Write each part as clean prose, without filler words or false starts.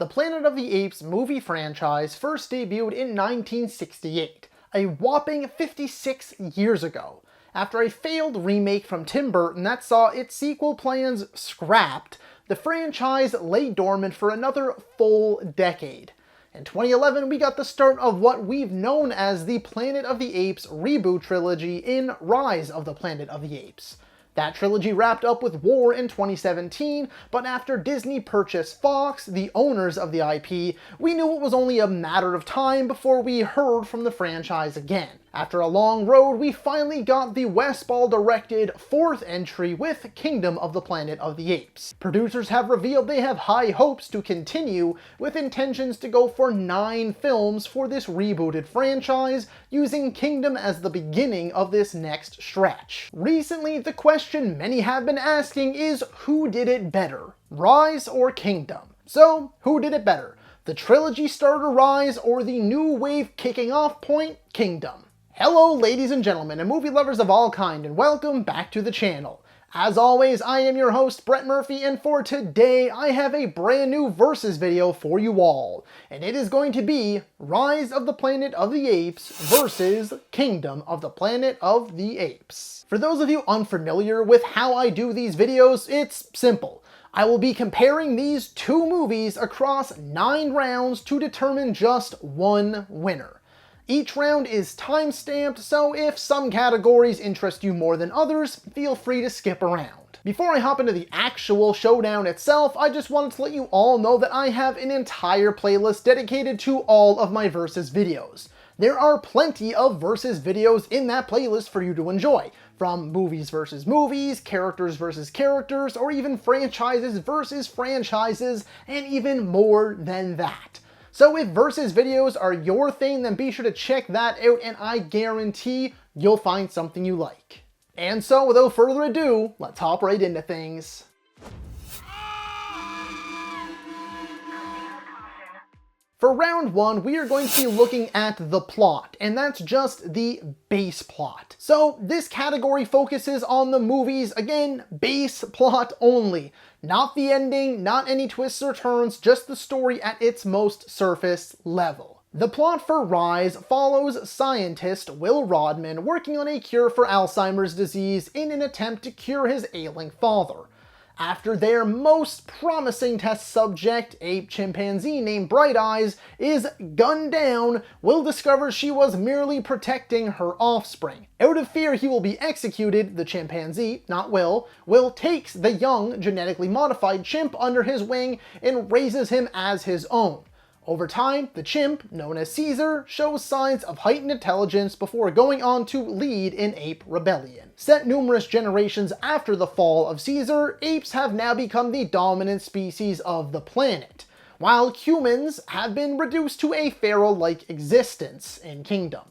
The Planet of the Apes movie franchise first debuted in 1968, a whopping 56 years ago. After a failed remake from Tim Burton that saw its sequel plans scrapped, the franchise lay dormant for another full decade. In 2011, we got the start of what we've known as the Planet of the Apes reboot trilogy in Rise of the Planet of the Apes. That trilogy wrapped up with war in 2017, but after Disney purchased Fox, the owners of the IP, we knew it was only a matter of time before we heard from the franchise again. After a long road, we finally got the Wes Ball directed fourth entry with Kingdom of the Planet of the Apes. Producers have revealed they have high hopes to continue, with intentions to go for 9 films for this rebooted franchise, using Kingdom as the beginning of this next stretch. Recently, the question many have been asking is, who did it better, Rise or Kingdom? So, who did it better? The trilogy-starter Rise or the new wave kicking off point, Kingdom? Hello ladies and gentlemen and movie lovers of all kind, and welcome back to the channel. As always, I am your host Brett Murphy, and for today I have a brand new versus video for you all. And it is going to be Rise of the Planet of the Apes versus Kingdom of the Planet of the Apes. For those of you unfamiliar with how I do these videos, it's simple. I will be comparing these two movies across 9 rounds to determine just one winner. Each round is time-stamped, so if some categories interest you more than others, feel free to skip around. Before I hop into the actual showdown itself, I just wanted to let you all know that I have an entire playlist dedicated to all of my versus videos. There are plenty of versus videos in that playlist for you to enjoy, from movies versus movies, characters versus characters, or even franchises versus franchises, and even more than that. So if versus videos are your thing, then be sure to check that out, and I guarantee you'll find something you like. And so without further ado, let's hop right into things. For round 1, we are going to be looking at the plot, and that's just the base plot. So this category focuses on the movie's, again, base plot only. Not the ending, not any twists or turns, just the story at its most surface level. The plot for Rise follows scientist Will Rodman working on a cure for Alzheimer's disease in an attempt to cure his ailing father. After their most promising test subject, a chimpanzee named Bright Eyes, is gunned down, Will discovers she was merely protecting her offspring. Out of fear he will be executed, the chimpanzee, not Will takes the young, genetically modified chimp under his wing and raises him as his own. Over time, the chimp, known as Caesar, shows signs of heightened intelligence before going on to lead an ape rebellion. Set numerous generations after the fall of Caesar, apes have now become the dominant species of the planet, while humans have been reduced to a pharaoh-like existence in Kingdom.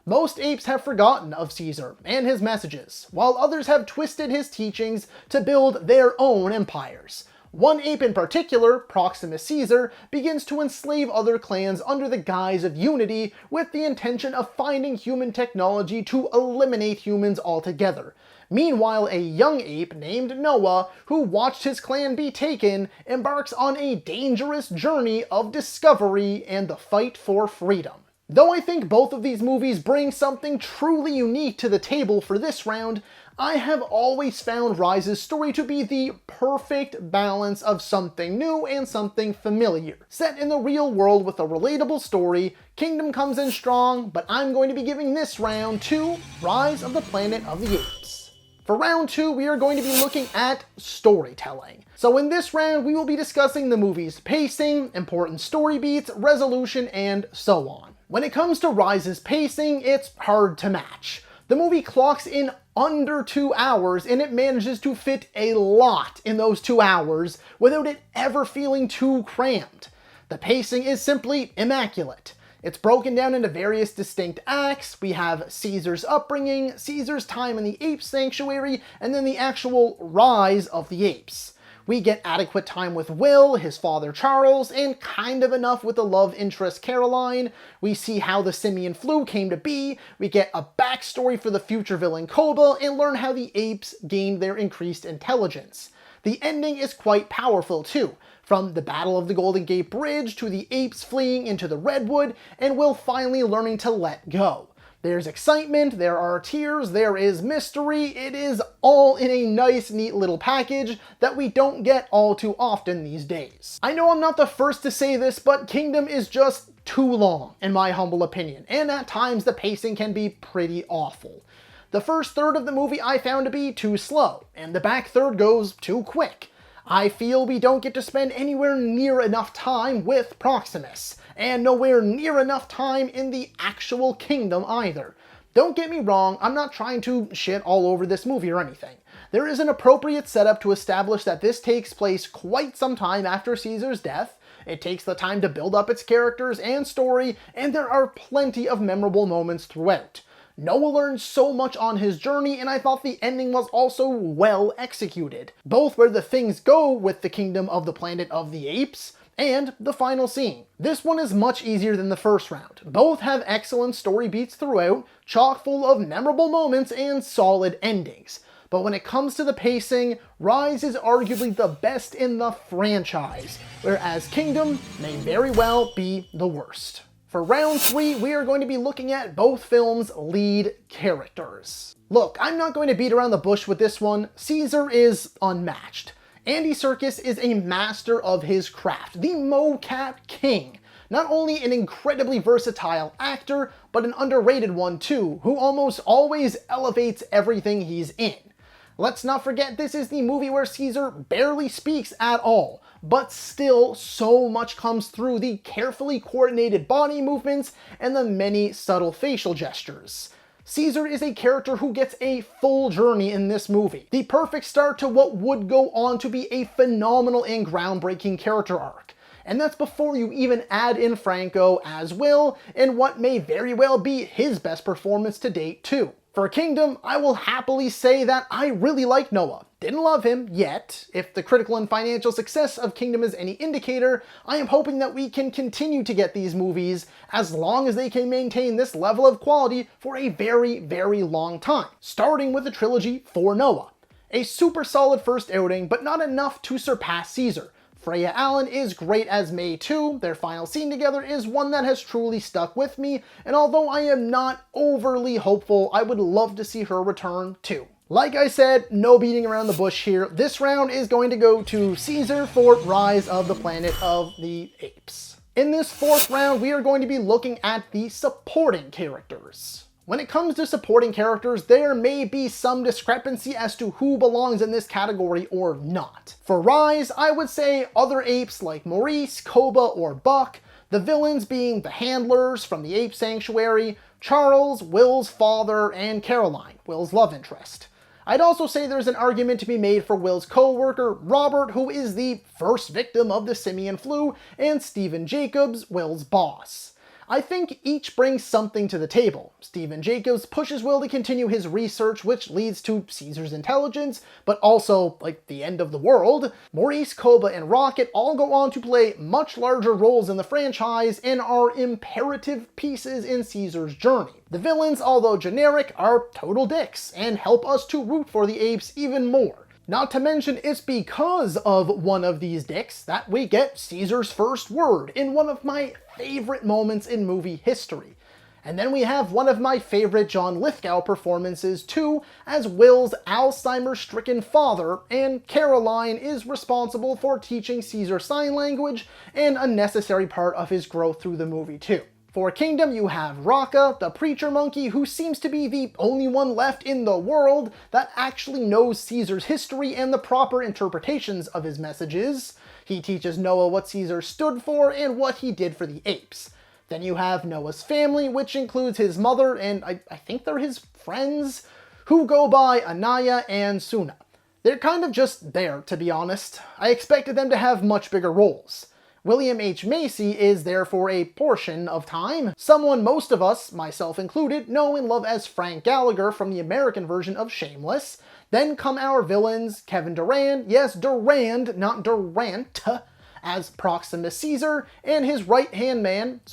Most apes have forgotten of Caesar and his messages, while others have twisted his teachings to build their own empires. One ape in particular, Proximus Caesar, begins to enslave other clans under the guise of unity, with the intention of finding human technology to eliminate humans altogether. Meanwhile, a young ape named Noah, who watched his clan be taken, embarks on a dangerous journey of discovery and the fight for freedom. Though I think both of these movies bring something truly unique to the table for this round, I have always found Rise's story to be the perfect balance of something new and something familiar. Set in the real world with a relatable story, Kingdom comes in strong, but I'm going to be giving this round to Rise of the Planet of the Apes. For round 2, we are going to be looking at storytelling. So in this round, we will be discussing the movie's pacing, important story beats, resolution, and so on. When it comes to Rise's pacing, it's hard to match. The movie clocks in under 2 hours, and it manages to fit a lot in those 2 hours without it ever feeling too cramped. The pacing is simply immaculate. It's broken down into various distinct acts. We have Caesar's upbringing, Caesar's time in the ape sanctuary, and then the actual rise of the apes. We get adequate time with Will, his father Charles, and kind of enough with the love interest Caroline. We see how the simian flu came to be, we get a backstory for the future villain Koba, and learn how the apes gained their increased intelligence. The ending is quite powerful too. From the Battle of the Golden Gate Bridge to the apes fleeing into the redwood and Will finally learning to let go. There's excitement, there are tears, there is mystery. It is all in a nice, neat little package that we don't get all too often these days. I know I'm not the first to say this, but Kingdom is just too long, in my humble opinion, and at times the pacing can be pretty awful. The first third of the movie I found to be too slow, and the back third goes too quick. I feel we don't get to spend anywhere near enough time with Proximus, and nowhere near enough time in the actual kingdom either. Don't get me wrong, I'm not trying to shit all over this movie or anything. There is an appropriate setup to establish that this takes place quite some time after Caesar's death. It takes the time to build up its characters and story, and there are plenty of memorable moments throughout. Noah learned so much on his journey, and I thought the ending was also well executed, both where the things go with the kingdom of the Planet of the Apes, and the final scene. This one is much easier than the first round. Both have excellent story beats throughout, chock full of memorable moments and solid endings. But when it comes to the pacing, Rise is arguably the best in the franchise, whereas Kingdom may very well be the worst. For round 3, we are going to be looking at both films' lead characters. Look, I'm not going to beat around the bush with this one. Caesar is unmatched. Andy Serkis is a master of his craft, the mocap king. Not only an incredibly versatile actor, but an underrated one too, who almost always elevates everything he's in. Let's not forget this is the movie where Caesar barely speaks at all, but still so much comes through the carefully coordinated body movements and the many subtle facial gestures. Caesar is a character who gets a full journey in this movie, the perfect start to what would go on to be a phenomenal and groundbreaking character arc. And that's before you even add in Franco as Will, in what may very well be his best performance to date too. For Kingdom, I will happily say that I really like Noah. Didn't love him yet. If the critical and financial success of Kingdom is any indicator, I am hoping that we can continue to get these movies as long as they can maintain this level of quality for a very, very long time. Starting with a trilogy for Noah. A super solid first outing, but not enough to surpass Caesar. Freya Allen is great as May too. Their final scene together is one that has truly stuck with me, and although I am not overly hopeful, I would love to see her return too. Like I said, no beating around the bush here. This round is going to go to Caesar for Rise of the Planet of the Apes. In this fourth round, we are going to be looking at the supporting characters. When it comes to supporting characters, there may be some discrepancy as to who belongs in this category or not. For Rise, I would say other apes like Maurice, Koba, or Buck, the villains being the handlers from the Ape Sanctuary, Charles, Will's father, and Caroline, Will's love interest. I'd also say there's an argument to be made for Will's co-worker, Robert, who is the first victim of the simian flu, and Stephen Jacobs, Will's boss. I think each brings something to the table. Stephen Jacobs pushes Will to continue his research, which leads to Caesar's intelligence, but also, like, the end of the world. Maurice, Koba, and Rocket all go on to play much larger roles in the franchise and are imperative pieces in Caesar's journey. The villains, although generic, are total dicks and help us to root for the apes even more. Not to mention, it's because of one of these dicks that we get Caesar's first word in one of my favorite moments in movie history. And then we have one of my favorite John Lithgow performances too, as Will's Alzheimer's-stricken father, and Caroline is responsible for teaching Caesar sign language, and a necessary part of his growth through the movie too. For Kingdom, you have Raka, the preacher monkey, who seems to be the only one left in the world that actually knows Caesar's history and the proper interpretations of his messages. He teaches Noah what Caesar stood for and what he did for the apes. Then you have Noah's family, which includes his mother and I think they're his friends, who go by Anaya and Suna. They're kind of just there, to be honest. I expected them to have much bigger roles. William H. Macy is there for a portion of time, someone most of us, myself included, know and love as Frank Gallagher from the American version of Shameless. Then come our villains, Kevin Durand, yes, Durand, not Durant, as Proximus Caesar, and his right-hand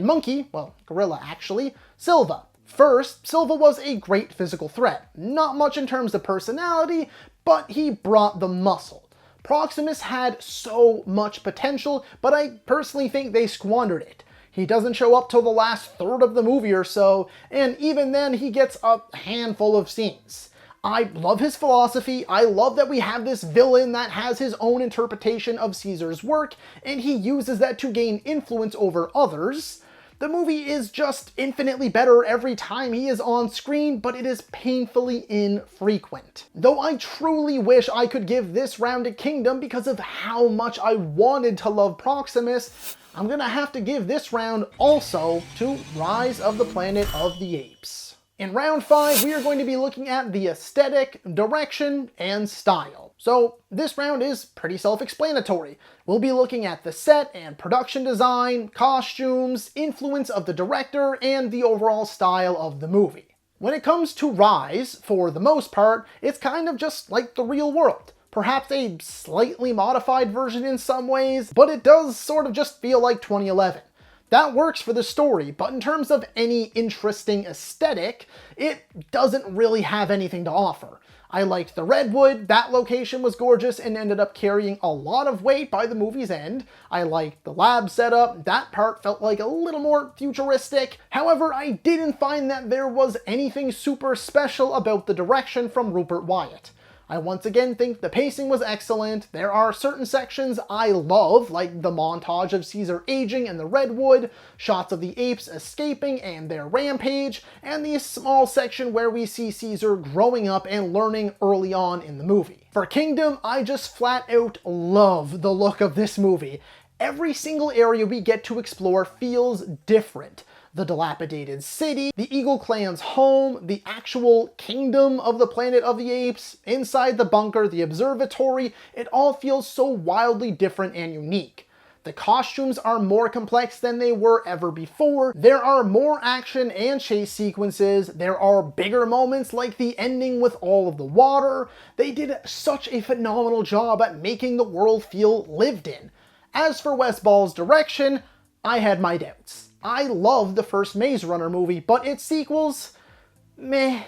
monkey, well, gorilla actually, Silva. First, Silva was a great physical threat. Not much in terms of personality, but he brought the muscle. Proximus had so much potential, but I personally think they squandered it. He doesn't show up till the last third of the movie or so, and even then he gets a handful of scenes. I love his philosophy, I love that we have this villain that has his own interpretation of Caesar's work, and he uses that to gain influence over others. The movie is just infinitely better every time he is on screen, but it is painfully infrequent. Though I truly wish I could give this round to Kingdom because of how much I wanted to love Proximus, I'm gonna have to give this round also to Rise of the Planet of the Apes. In round 5, we are going to be looking at the aesthetic, direction, and style. So this round is pretty self-explanatory. We'll be looking at the set and production design, costumes, influence of the director, and the overall style of the movie. When it comes to Rise, for the most part, it's kind of just like the real world. Perhaps a slightly modified version in some ways, but it does sort of just feel like 2011. That works for the story, but in terms of any interesting aesthetic, it doesn't really have anything to offer. I liked the redwood, that location was gorgeous and ended up carrying a lot of weight by the movie's end. I liked the lab setup, that part felt like a little more futuristic. However, I didn't find that there was anything super special about the direction from Rupert Wyatt. I once again think the pacing was excellent. There are certain sections I love, like the montage of Caesar aging in the redwood, shots of the apes escaping and their rampage, and the small section where we see Caesar growing up and learning early on in the movie. For Kingdom, I just flat out love the look of this movie. Every single area we get to explore feels different. The dilapidated city, the Eagle Clan's home, the actual kingdom of the Planet of the Apes, inside the bunker, the observatory, it all feels so wildly different and unique. The costumes are more complex than they were ever before, there are more action and chase sequences, there are bigger moments like the ending with all of the water. They did such a phenomenal job at making the world feel lived in. As for Wes Ball's direction, I had my doubts. I loved the first Maze Runner movie, but its sequels, meh.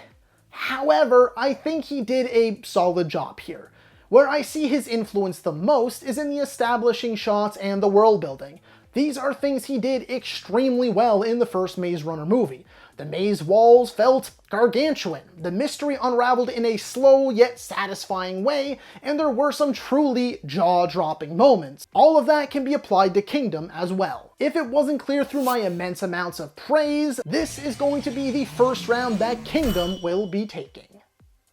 However, I think he did a solid job here. Where I see his influence the most is in the establishing shots and the world building. These are things he did extremely well in the first Maze Runner movie. The maze walls felt gargantuan, the mystery unraveled in a slow yet satisfying way, and there were some truly jaw-dropping moments. All of that can be applied to Kingdom as well. If it wasn't clear through my immense amounts of praise, this is going to be the first round that Kingdom will be taking.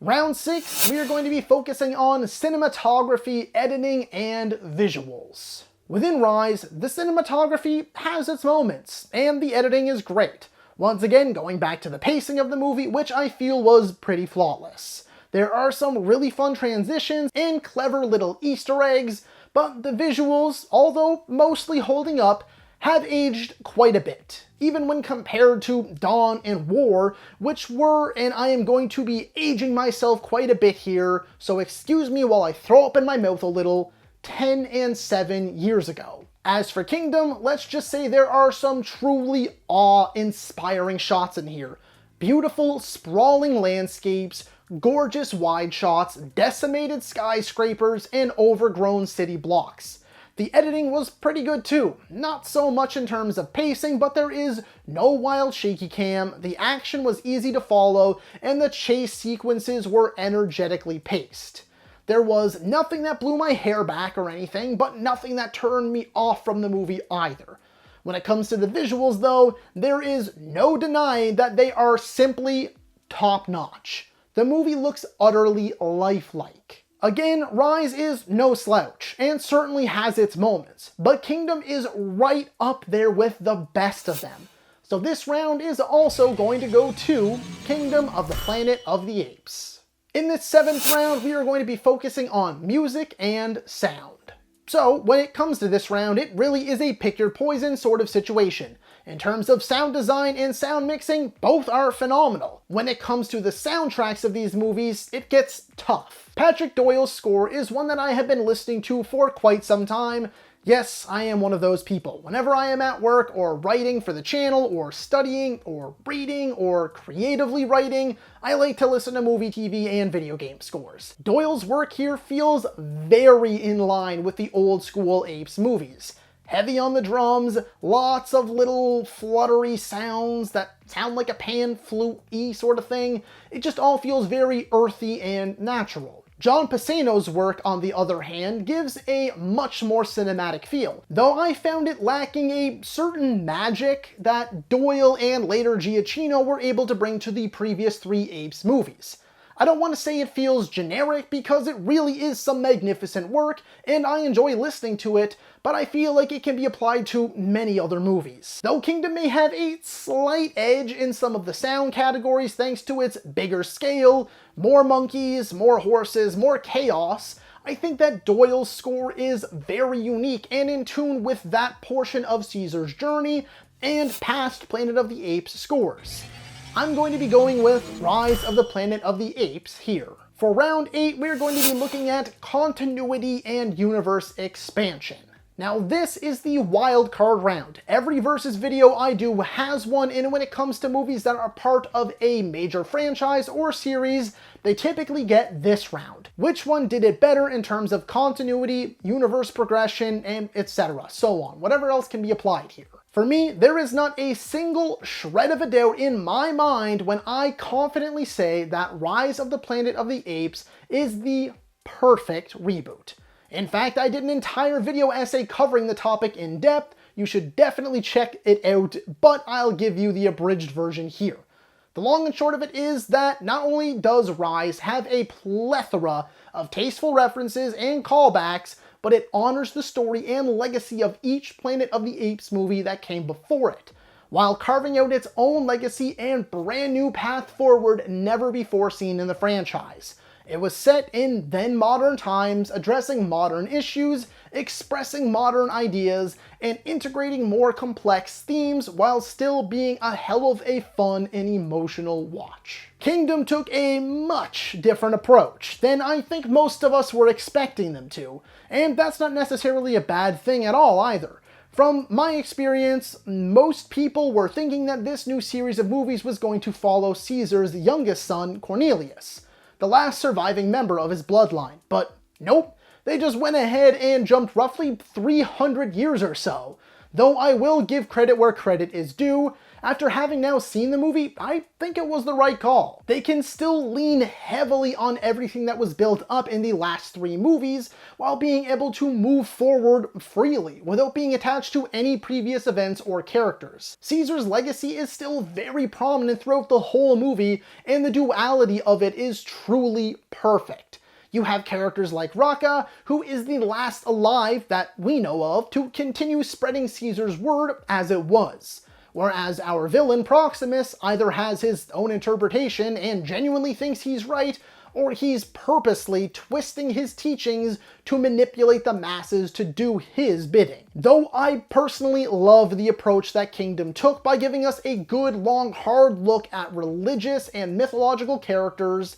Round 6, we are going to be focusing on cinematography, editing, and visuals. Within Rise, the cinematography has its moments, and the editing is great. Once again, going back to the pacing of the movie, which I feel was pretty flawless. There are some really fun transitions and clever little Easter eggs, but the visuals, although mostly holding up, have aged quite a bit, even when compared to Dawn and War, which were, and I am going to be aging myself quite a bit here, so excuse me while I throw up in my mouth a little, 10 and 7 years ago. As for Kingdom, let's just say there are some truly awe-inspiring shots in here. Beautiful, sprawling landscapes, gorgeous wide shots, decimated skyscrapers, and overgrown city blocks. The editing was pretty good too. Not so much in terms of pacing, but there is no wild shaky cam, the action was easy to follow, and the chase sequences were energetically paced. There was nothing that blew my hair back or anything, but nothing that turned me off from the movie either. When it comes to the visuals though, there is no denying that they are simply top-notch. The movie looks utterly lifelike. Again, Rise is no slouch, and certainly has its moments, but Kingdom is right up there with the best of them. So this round is also going to go to Kingdom of the Planet of the Apes. In this 7th round, we are going to be focusing on music and sound. So, when it comes to this round, it really is a pick your poison sort of situation. In terms of sound design and sound mixing, both are phenomenal. When it comes to the soundtracks of these movies, it gets tough. Patrick Doyle's score is one that I have been listening to for quite some time. Yes, I am one of those people. Whenever I am at work or writing for the channel or studying or reading or creatively writing, I like to listen to movie, TV, and video game scores. Doyle's work here feels very in line with the old school Apes movies. Heavy on the drums, lots of little fluttery sounds that sound like a pan flute-y sort of thing. It just all feels very earthy and natural. John Pisano's work, on the other hand, gives a much more cinematic feel, though I found it lacking a certain magic that Doyle and later Giacchino were able to bring to the previous three Apes movies. I don't want to say it feels generic because it really is some magnificent work and I enjoy listening to it, but I feel like it can be applied to many other movies. Though Kingdom may have a slight edge in some of the sound categories thanks to its bigger scale, more monkeys, more horses, more chaos, I think that Doyle's score is very unique and in tune with that portion of Caesar's journey and past Planet of the Apes scores. I'm going to be going with Rise of the Planet of the Apes here. For round 8, we're going to be looking at continuity and universe expansion. Now this is the wild card round. Every versus video I do has one, and when it comes to movies that are part of a major franchise or series, they typically get this round. Which one did it better in terms of continuity, universe progression, and etc. so on. Whatever else can be applied here. For me, there is not a single shred of a doubt in my mind when I confidently say that Rise of the Planet of the Apes is the perfect reboot. In fact, I did an entire video essay covering the topic in depth. You should definitely check it out, but I'll give you the abridged version here. The long and short of it is that not only does Rise have a plethora of tasteful references and callbacks, but it honors the story and legacy of each Planet of the Apes movie that came before it, while carving out its own legacy and brand new path forward never before seen in the franchise. It was set in then modern times, addressing modern issues, expressing modern ideas, and integrating more complex themes while still being a hell of a fun and emotional watch. Kingdom took a much different approach than I think most of us were expecting them to, and that's not necessarily a bad thing at all either. From my experience, most people were thinking that this new series of movies was going to follow Caesar's youngest son, Cornelius, the last surviving member of his bloodline, but nope, they just went ahead and jumped roughly 300 years or so. Though I will give credit where credit is due, after having now seen the movie, I think it was the right call. They can still lean heavily on everything that was built up in the last three movies, while being able to move forward freely, without being attached to any previous events or characters. Caesar's legacy is still very prominent throughout the whole movie, and the duality of it is truly perfect. You have characters like Rocca, who is the last alive that we know of to continue spreading Caesar's word as it was. Whereas our villain, Proximus, either has his own interpretation and genuinely thinks he's right, or he's purposely twisting his teachings to manipulate the masses to do his bidding. Though I personally love the approach that Kingdom took by giving us a good, long, hard look at religious and mythological characters,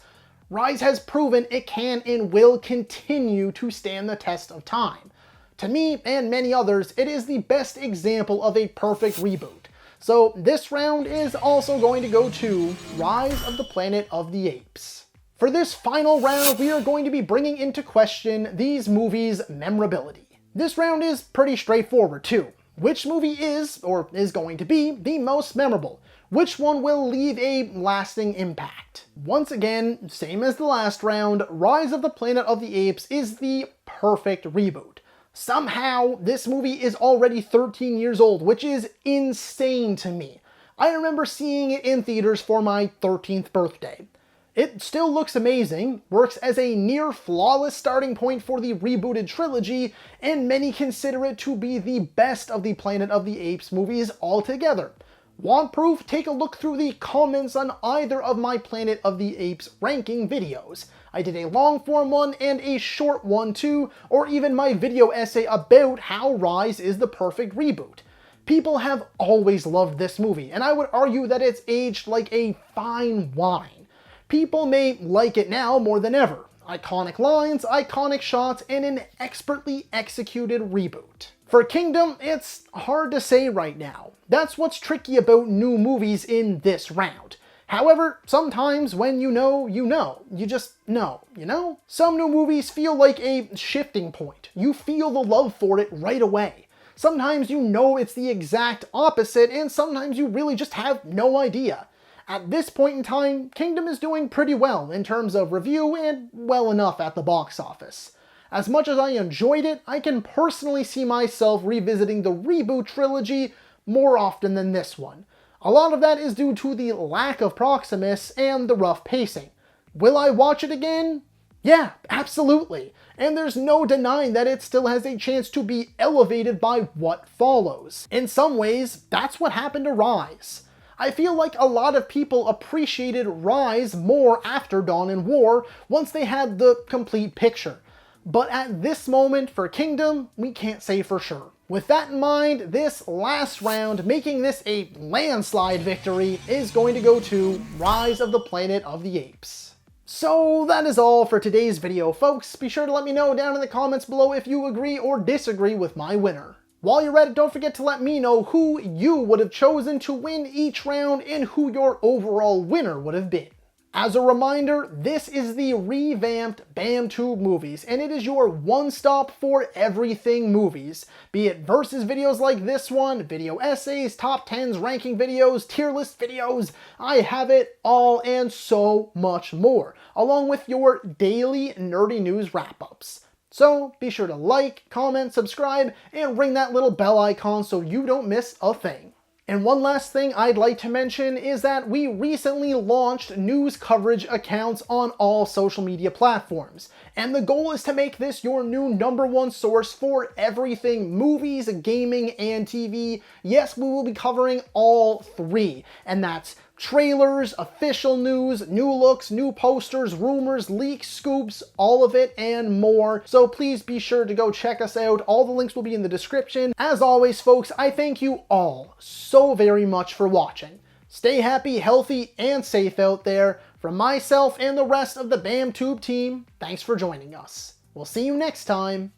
Rise has proven it can and will continue to stand the test of time. To me, and many others, it is the best example of a perfect reboot. So this round is also going to go to Rise of the Planet of the Apes. For this final round, we are going to be bringing into question these movies' memorability. This round is pretty straightforward too. Which movie is, or is going to be, the most memorable? Which one will leave a lasting impact? Once again, same as the last round, Rise of the Planet of the Apes is the perfect reboot. Somehow, this movie is already 13 years old, which is insane to me. I remember seeing it in theaters for my 13th birthday. It still looks amazing, works as a near flawless starting point for the rebooted trilogy, and many consider it to be the best of the Planet of the Apes movies altogether. Want proof? Take a look through the comments on either of my Planet of the Apes ranking videos. I did a long form one and a short one too, or even my video essay about how Rise is the perfect reboot. People have always loved this movie, and I would argue that it's aged like a fine wine. People may like it now more than ever. Iconic lines, iconic shots, and an expertly executed reboot. For Kingdom, it's hard to say right now. That's what's tricky about new movies in this round. However, sometimes when you know, you know. You just know, you know? Some new movies feel like a shifting point. You feel the love for it right away. Sometimes you know it's the exact opposite, and sometimes you really just have no idea. At this point in time, Kingdom is doing pretty well in terms of review and well enough at the box office. As much as I enjoyed it, I can personally see myself revisiting the reboot trilogy more often than this one. A lot of that is due to the lack of Proximus and the rough pacing. Will I watch it again? Yeah, absolutely. And there's no denying that it still has a chance to be elevated by what follows. In some ways, that's what happened to Rise. I feel like a lot of people appreciated Rise more after Dawn and War once they had the complete picture. But at this moment for Kingdom, we can't say for sure. With that in mind, this last round, making this a landslide victory, is going to go to Rise of the Planet of the Apes. So that is all for today's video, folks. Be sure to let me know down in the comments below if you agree or disagree with my winner. While you're at it, don't forget to let me know who you would have chosen to win each round and who your overall winner would have been. As a reminder, this is the revamped BAMTube Movies, and it is your one-stop for everything movies. Be it versus videos like this one, video essays, top 10s, ranking videos, tier list videos, I have it all and so much more, along with your daily nerdy news wrap-ups. So be sure to like, comment, subscribe, and ring that little bell icon so you don't miss a thing. And one last thing I'd like to mention is that we recently launched news coverage accounts on all social media platforms. And the goal is to make this your new #1 source for everything movies, gaming, and TV. Yes, we will be covering all three. And that's trailers, official news, new looks, new posters, rumors, leaks, scoops, all of it and more. So please be sure to go check us out. All the links will be in the description. As always, folks, I thank you all so very much for watching. Stay happy, healthy, and safe out there. From myself and the rest of the BAMTube team, thanks for joining us. We'll see you next time,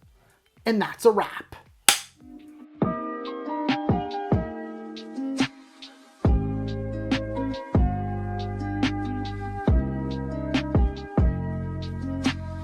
and that's a wrap.